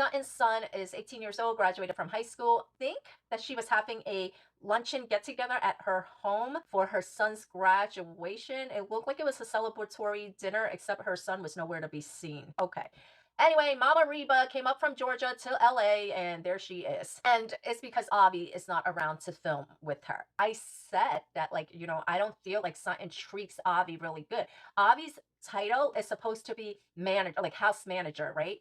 Sutton's son is 18 years old, graduated from high school. I think that she was having a luncheon get together at her home for her son's graduation. It looked like it was a celebratory dinner, except her son was nowhere to be seen. Okay. Anyway, Mama Reba came up from Georgia to LA, and there she is. And it's because Avi is not around to film with her. I said that, like, I don't feel like Sutton treats Avi really good. Avi's title is supposed to be manager, like house manager, right?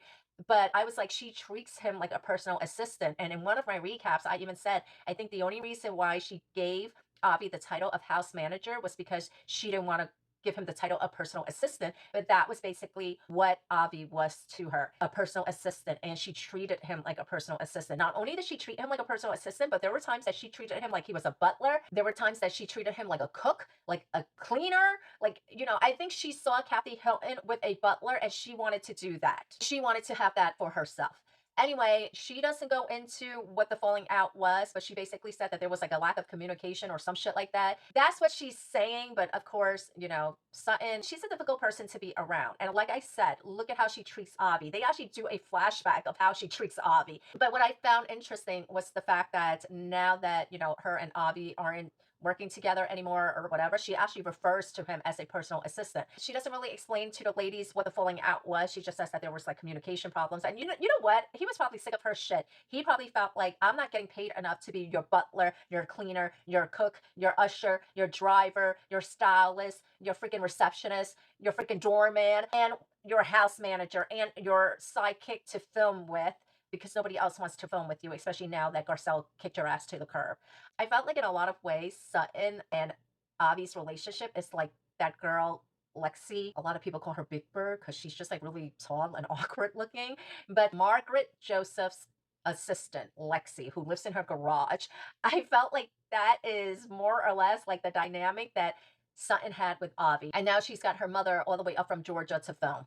But I was like, she treats him like a personal assistant. And in one of my recaps, I even said, I think the only reason why she gave Avi the title of house manager was because she didn't want to give him the title of personal assistant, but that was basically what Avi was to her, a personal assistant, and she treated him like a personal assistant. Not only did she treat him like a personal assistant, but there were times that she treated him like he was a butler. There were times that she treated him like a cook, like a cleaner. Like, I think she saw Kathy Hilton with a butler and she wanted to do that. She wanted to have that for herself. Anyway, she doesn't go into what the falling out was, but she basically said that there was like a lack of communication or some shit like that. That's what she's saying. But of course, Sutton, she's a difficult person to be around. And like I said, look at how she treats Avi. They actually do a flashback of how she treats Avi. But what I found interesting was the fact that now that, her and Avi aren't working together anymore or whatever, she actually refers to him as a personal assistant. She doesn't really explain to the ladies what the falling out was. She just says that there was like communication problems. And you know what? He was probably sick of her shit. He probably felt like, I'm not getting paid enough to be your butler, your cleaner, your cook, your usher, your driver, your stylist, your freaking receptionist, your freaking doorman, and your house manager, and your sidekick to film with, because nobody else wants to film with you, especially now that Garcelle kicked your ass to the curb. I felt like in a lot of ways, Sutton and Avi's relationship is like that girl, Lexi. A lot of people call her Big Bird because she's just like really tall and awkward looking. But Margaret Joseph's assistant, Lexi, who lives in her garage, I felt like that is more or less like the dynamic that Sutton had with Avi. And now she's got her mother all the way up from Georgia to film.